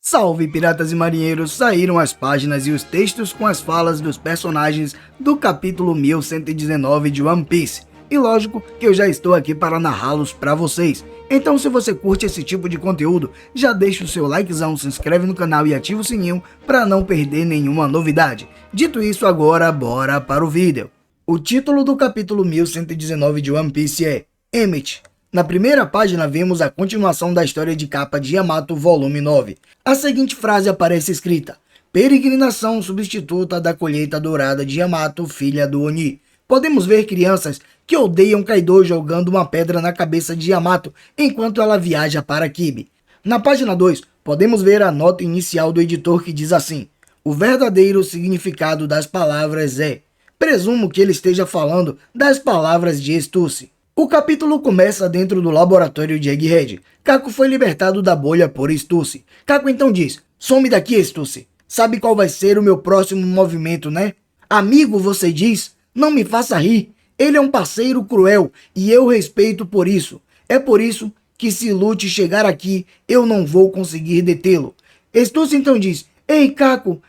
Salve piratas e marinheiros, saíram as páginas e os textos com as falas dos personagens do capítulo 1119 de One Piece. E lógico que eu já estou aqui para narrá-los para vocês. Então se você curte esse tipo de conteúdo, já deixa o seu likezão, se inscreve no canal e ativa o sininho para não perder nenhuma novidade. Dito isso, agora bora para o vídeo. O título do capítulo 1119 de One Piece é Emmett. Na primeira página vemos a continuação da história de capa de Yamato volume 9. A seguinte frase aparece escrita: peregrinação substituta da colheita dourada de Yamato, filha do Oni. Podemos ver crianças que odeiam Kaido jogando uma pedra na cabeça de Yamato enquanto ela viaja para Kibi. Na página 2, podemos ver a nota inicial do editor que diz assim: o verdadeiro significado das palavras é... Presumo que ele esteja falando das palavras de Stussy. O capítulo começa dentro do laboratório de Egghead. Kako foi libertado da bolha por Stussy. Kako então diz: some daqui, Stussy. Sabe qual vai ser o meu próximo movimento, né? Amigo, você diz? Não me faça rir. Ele é um parceiro cruel e eu respeito por isso. É por isso que se Lute chegar aqui, eu não vou conseguir detê-lo. Stussy então diz: ei, Kako,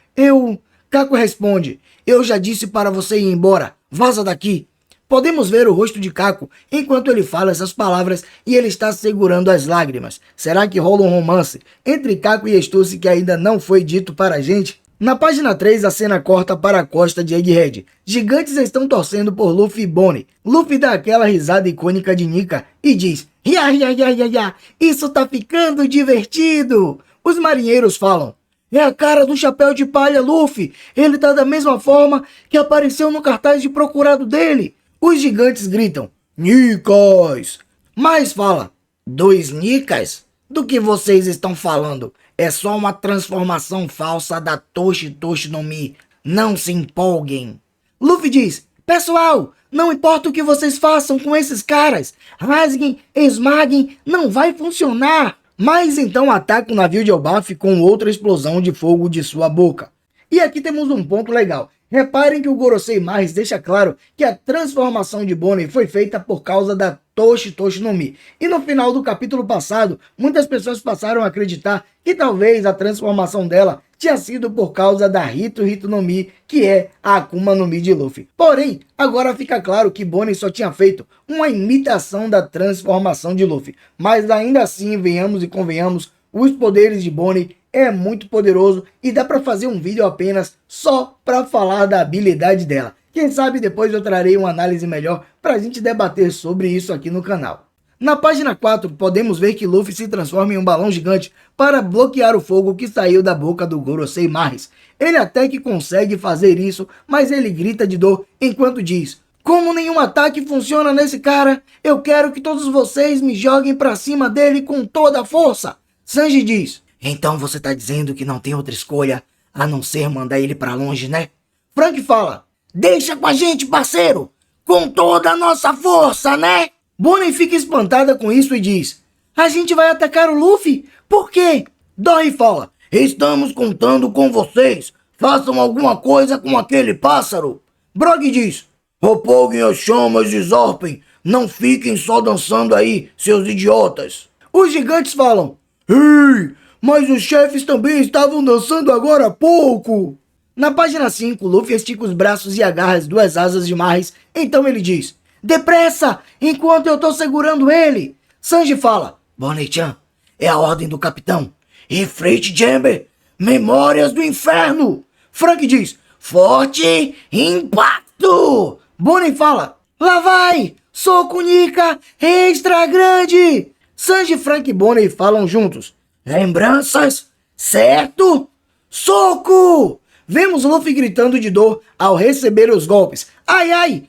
Kako responde: eu já disse para você ir embora. Vaza daqui. Podemos ver o rosto de Kako enquanto ele fala essas palavras e ele está segurando as lágrimas. Será que rola um romance entre Kako e Stussy que ainda não foi dito para a gente? Na página 3, a cena corta para a costa de Egghead. Gigantes estão torcendo por Luffy e Bonnie. Luffy dá aquela risada icônica de Nika e diz: ia, isso tá ficando divertido. Os marinheiros falam: é a cara do chapéu de palha, Luffy. Ele tá da mesma forma que apareceu no cartaz de procurado dele. Os gigantes gritam: Nikas! Mas fala: 2 Nikas? Do que vocês estão falando? É só uma transformação falsa da Toshi no Mi. Não se empolguem. Luffy diz: pessoal, não importa o que vocês façam com esses caras. Rasguem, esmaguem, não vai funcionar. Mas então ataca o navio de Elbaf com outra explosão de fogo de sua boca. E aqui temos um ponto legal. Reparem que o Gorosei Mars deixa claro que a transformação de Bonnie foi feita por causa da Toshi no Mi. E no final do capítulo passado, muitas pessoas passaram a acreditar que talvez a transformação dela tinha sido por causa da Hito no Mi, que é a Akuma no Mi de Luffy. Porém, agora fica claro que Bonnie só tinha feito uma imitação da transformação de Luffy. Mas ainda assim, venhamos e convenhamos, os poderes de Bonnie é muito poderoso e dá para fazer um vídeo apenas só para falar da habilidade dela. Quem sabe depois eu trarei uma análise melhor para a gente debater sobre isso aqui no canal. Na página 4, podemos ver que Luffy se transforma em um balão gigante para bloquear o fogo que saiu da boca do Gorosei Mars. Ele até que consegue fazer isso, mas ele grita de dor enquanto diz: como nenhum ataque funciona nesse cara, eu quero que todos vocês me joguem para cima dele com toda a força. Sanji diz: então você tá dizendo que não tem outra escolha a não ser mandar ele pra longe, né? Frank fala: deixa com a gente, parceiro! Com toda a nossa força, né? Bonnie fica espantada com isso e diz: a gente vai atacar o Luffy? Por quê? Dory fala: estamos contando com vocês. Façam alguma coisa com aquele pássaro. Brog diz: apaguem as chamas e Zorpen. Não fiquem só dançando aí, seus idiotas. Os gigantes falam: ei! Mas os chefes também estavam dançando agora há pouco. Na página 5, Luffy estica os braços e agarra as 2 asas de Mars. Então ele diz: depressa, enquanto eu tô segurando ele. Sanji fala: Bonnie-chan, é a ordem do capitão. E Freight Jamber, memórias do inferno. Frank diz: forte impacto. Bonnie fala: lá vai, soco Nika, extra grande. Sanji, Frank e Bonnie falam juntos: lembranças? Certo? Soco! Vemos Luffy gritando de dor ao receber os golpes. Ai,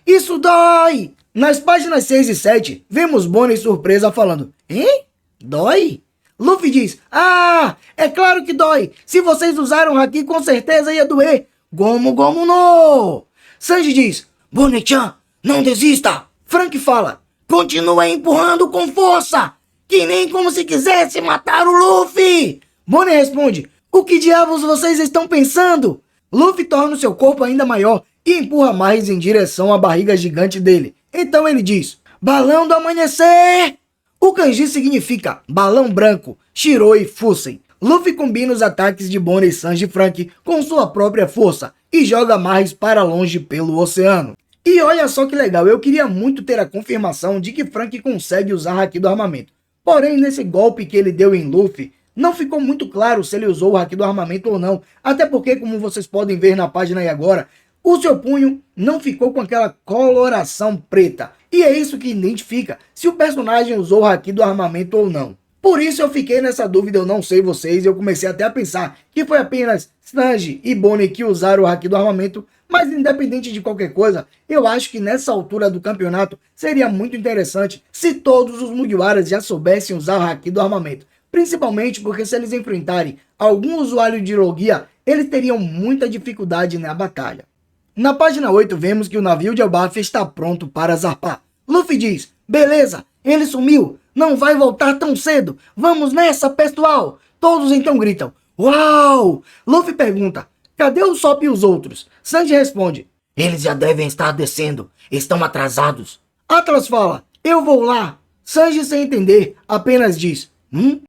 isso dói! Nas páginas 6 e 7, vemos Bonnie surpresa falando: hein? Dói? Luffy diz: ah, é claro que dói. Se vocês usaram Haki, com certeza ia doer. Gomu no! Sanji diz: Bonnie-chan, não desista. Frank fala: continua empurrando com força, que nem como se quisesse matar o Luffy. Bonnie responde: o que diabos vocês estão pensando? Luffy torna o seu corpo ainda maior e empurra mais em direção à barriga gigante dele. Então ele diz: balão do amanhecer! O kanji significa balão branco, Shiroi Fusen. Luffy combina os ataques de Bonnie, Sanji e Franky com sua própria força e joga Marris para longe pelo oceano. E olha só que legal, eu queria muito ter a confirmação de que Franky consegue usar o Haki do armamento. Porém, nesse golpe que ele deu em Luffy, não ficou muito claro se ele usou o Haki do armamento ou não. Até porque, como vocês podem ver na página aí agora, o seu punho não ficou com aquela coloração preta. E é isso que identifica se o personagem usou o Haki do armamento ou não. Por isso eu fiquei nessa dúvida, eu não sei vocês, eu comecei até a pensar que foi apenas Sanji e Bonnie que usaram o Haki do armamento, mas independente de qualquer coisa, eu acho que nessa altura do campeonato seria muito interessante se todos os Mugiwaras já soubessem usar o Haki do armamento. Principalmente porque se eles enfrentarem algum usuário de Logia, eles teriam muita dificuldade na batalha. Na página 8 vemos que o navio de Elbaf está pronto para zarpar. Luffy diz, beleza, ele sumiu, não vai voltar tão cedo, vamos nessa pessoal. Todos então gritam, uau! Luffy pergunta, cadê o Sop e os outros? Sanji responde, eles já devem estar descendo, estão atrasados. Atlas fala, eu vou lá. Sanji sem entender, apenas diz,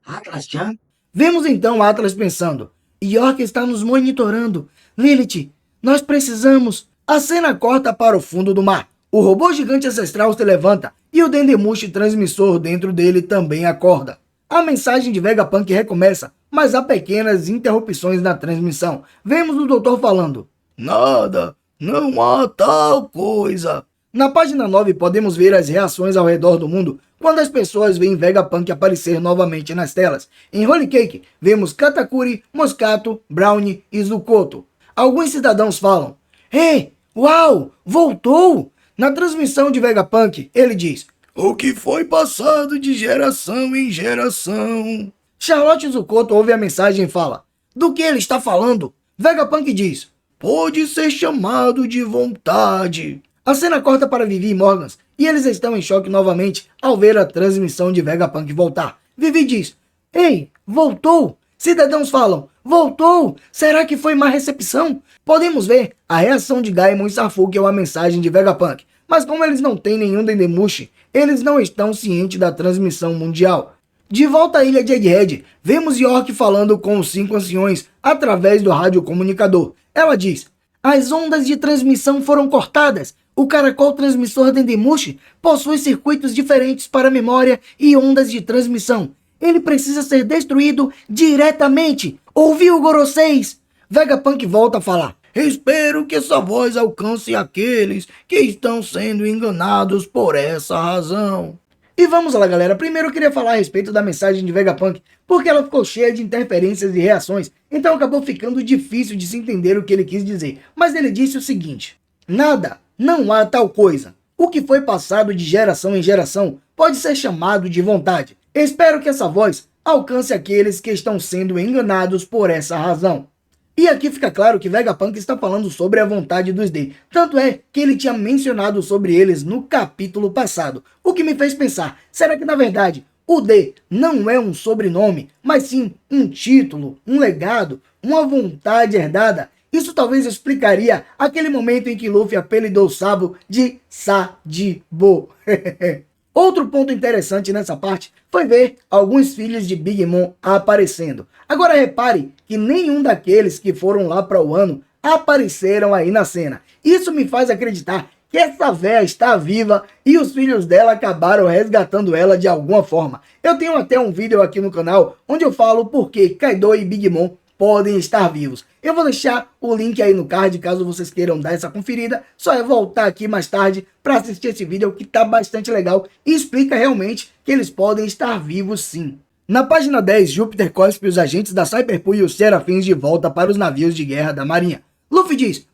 Atlas-chan? Vemos então Atlas pensando, York está nos monitorando. Lilith, nós precisamos. A cena corta para o fundo do mar. O robô gigante ancestral se levanta e o Dendemushi transmissor dentro dele também acorda. A mensagem de Vegapunk recomeça, mas há pequenas interrupções na transmissão. Vemos o doutor falando, nada, não há tal coisa. Na página 9 podemos ver as reações ao redor do mundo quando as pessoas veem Vegapunk aparecer novamente nas telas. Em Holy Cake, vemos Katakuri, Moscato, Brownie e Zukoto. Alguns cidadãos falam, ei, uau, voltou! Na transmissão de Vegapunk, ele diz, o que foi passado de geração em geração. Charlotte Zukoto ouve a mensagem e fala, do que ele está falando? Vegapunk diz, pode ser chamado de vontade. A cena corta para Vivi e Morgans, e eles estão em choque novamente ao ver a transmissão de Vegapunk voltar. Vivi diz, ei, voltou? Cidadãos falam, voltou? Será que foi má recepção? Podemos ver a reação de Gaimon e Sarfuki a mensagem de Vegapunk, mas como eles não têm nenhum Dendemushi, eles não estão cientes da transmissão mundial. De volta à ilha de Egghead, vemos York falando com os 5 anciões através do radiocomunicador. Ela diz, as ondas de transmissão foram cortadas. O caracol transmissor Dendemushi possui circuitos diferentes para memória e ondas de transmissão. Ele precisa ser destruído diretamente. Ouviu, Goroseis? Vegapunk volta a falar. Espero que essa voz alcance aqueles que estão sendo enganados por essa razão. E vamos lá, galera. Primeiro eu queria falar a respeito da mensagem de Vegapunk, porque ela ficou cheia de interferências e reações, então acabou ficando difícil de se entender o que ele quis dizer. Mas ele disse o seguinte, nada, não há tal coisa. O que foi passado de geração em geração pode ser chamado de vontade. Espero que essa voz alcance aqueles que estão sendo enganados por essa razão. E aqui fica claro que Vegapunk está falando sobre a vontade dos D. Tanto é que ele tinha mencionado sobre eles no capítulo passado. O que me fez pensar, será que na verdade o D não é um sobrenome, mas sim um título, um legado, uma vontade herdada? Isso talvez explicaria aquele momento em que Luffy apelidou Sabo de Sadibo. Outro ponto interessante nessa parte foi ver alguns filhos de Big Mom aparecendo. Agora repare que nenhum daqueles que foram lá para o ano apareceram aí na cena. Isso me faz acreditar que essa véia está viva e os filhos dela acabaram resgatando ela de alguma forma. Eu tenho até um vídeo aqui no canal onde eu falo por que Kaido e Big Mom podem estar vivos. Eu vou deixar o link aí no card, caso vocês queiram dar essa conferida. Só é voltar aqui mais tarde para assistir esse vídeo que tá bastante legal e explica realmente que eles podem estar vivos sim. Na página 10, Júpiter cospe os agentes da Cyberpool e os Serafins de volta para os navios de guerra da marinha. Luffy diz,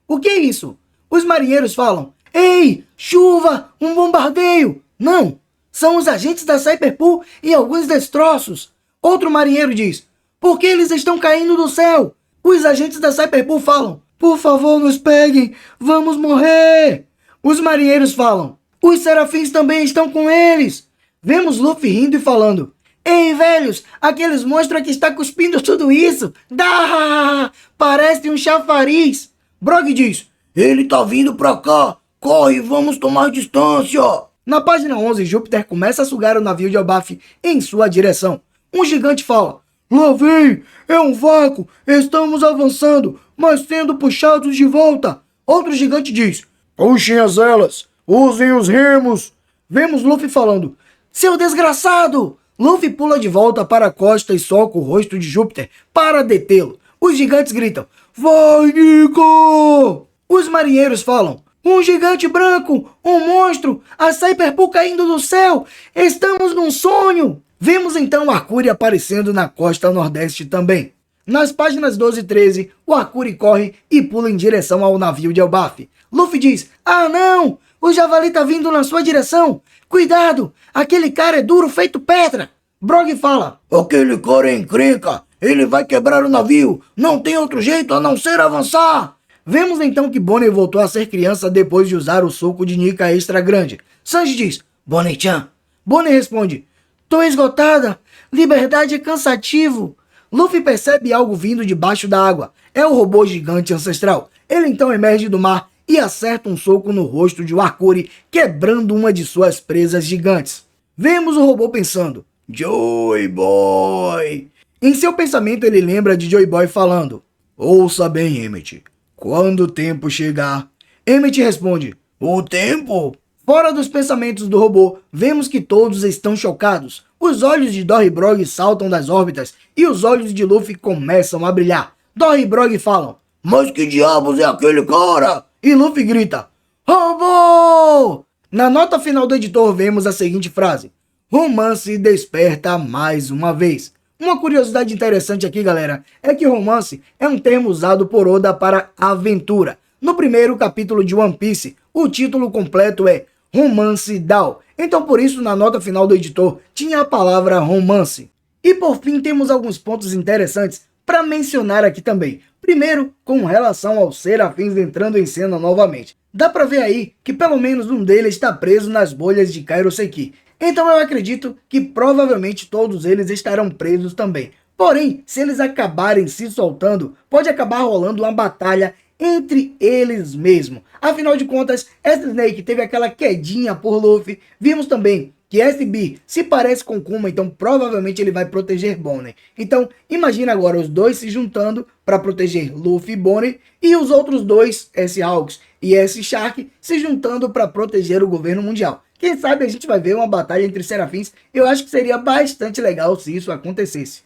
o que é isso? Os marinheiros falam, ei, chuva, um bombardeio. Não, são os agentes da Cyberpool e alguns destroços. Outro marinheiro diz, por que eles estão caindo do céu? Os agentes da Cyberpool falam, por favor nos peguem, vamos morrer. Os marinheiros falam, os serafins também estão com eles. Vemos Luffy rindo e falando, ei velhos, aqueles monstros que está cuspindo tudo isso. Dá, parece um chafariz. Brog diz, ele tá vindo pra cá, corre, vamos tomar distância. Na página 11, Júpiter começa a sugar o navio de Elbaf em sua direção. Um gigante fala, Lá vem! É um vácuo! Estamos avançando, mas sendo puxados de volta! Outro gigante diz: puxem as velas! Usem os remos! Vemos Luffy falando: seu desgraçado! Luffy pula de volta para a costa e soca o rosto de Júpiter para detê-lo. Os gigantes gritam: vai, Nico! Os marinheiros falam: um gigante branco! Um monstro! A Cyberpool caindo do céu! Estamos num sonho! Vemos então o Arcuri aparecendo na costa nordeste também. Nas páginas 12 e 13, o Arcuri corre e pula em direção ao navio de Elbaf. Luffy diz: ah não! O javali tá vindo na sua direção! Cuidado! Aquele cara é duro feito pedra! Brog fala: aquele cara é encrenca! Ele vai quebrar o navio! Não tem outro jeito a não ser avançar! Vemos então que Bonnie voltou a ser criança depois de usar o soco de Nika extra grande. Sanji diz: Bonnie-chan. Bonnie responde: tô esgotada. Liberdade é cansativo. Luffy percebe algo vindo debaixo da água. É o robô gigante ancestral. Ele então emerge do mar e acerta um soco no rosto de Arcuri, quebrando uma de suas presas gigantes. Vemos o robô pensando: Joy Boy. Em seu pensamento ele lembra de Joy Boy falando: ouça bem, Emmett. Quando o tempo chegar... Emmett responde: o tempo? Fora dos pensamentos do robô, vemos que todos estão chocados. Os olhos de Dory e Brog saltam das órbitas e os olhos de Luffy começam a brilhar. Dory e Brog falam: mas que diabos é aquele cara? E Luffy grita: robô! Na nota final do editor vemos a seguinte frase: romance desperta mais uma vez. Uma curiosidade interessante aqui, galera, é que romance é um termo usado por Oda para aventura. No primeiro capítulo de One Piece, o título completo é Romance Down. Então por isso na nota final do editor tinha a palavra romance. E por fim temos alguns pontos interessantes para mencionar aqui também. Primeiro, com relação aos serafins entrando em cena novamente. Dá para ver aí que pelo menos um deles está preso nas bolhas de Kairoseki. Então eu acredito que provavelmente todos eles estarão presos também. Porém, se eles acabarem se soltando, pode acabar rolando uma batalha entre eles mesmos. Afinal de contas, essa Snake teve aquela quedinha por Luffy. Vimos também que SB se parece com Kuma, então provavelmente ele vai proteger Bonnie. Então, imagina agora os dois se juntando para proteger Luffy e Bonnie, e os outros dois, S-Hawks e S-Shark, se juntando para proteger o governo mundial. Quem sabe a gente vai ver uma batalha entre serafins. Eu acho que seria bastante legal se isso acontecesse.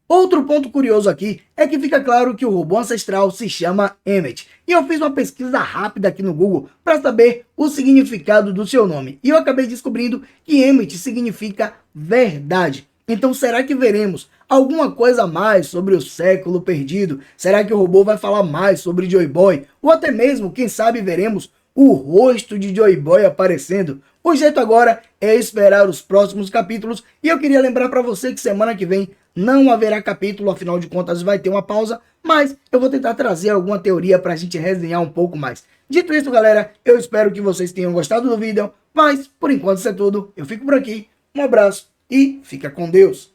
Outro ponto curioso aqui é que fica claro que o robô ancestral se chama Emmett. E eu fiz uma pesquisa rápida aqui no Google para saber o significado do seu nome. E eu acabei descobrindo que Emmett significa verdade. Então será que veremos alguma coisa a mais sobre o século perdido? Será que o robô vai falar mais sobre Joy Boy? Ou até mesmo, quem sabe, veremos o rosto de Joy Boy aparecendo? O jeito agora é esperar os próximos capítulos. E eu queria lembrar para você que semana que vem não haverá capítulo, afinal de contas vai ter uma pausa, mas eu vou tentar trazer alguma teoria para a gente resenhar um pouco mais. Dito isso, galera, eu espero que vocês tenham gostado do vídeo, mas por enquanto isso é tudo. Eu fico por aqui, um abraço e fica com Deus.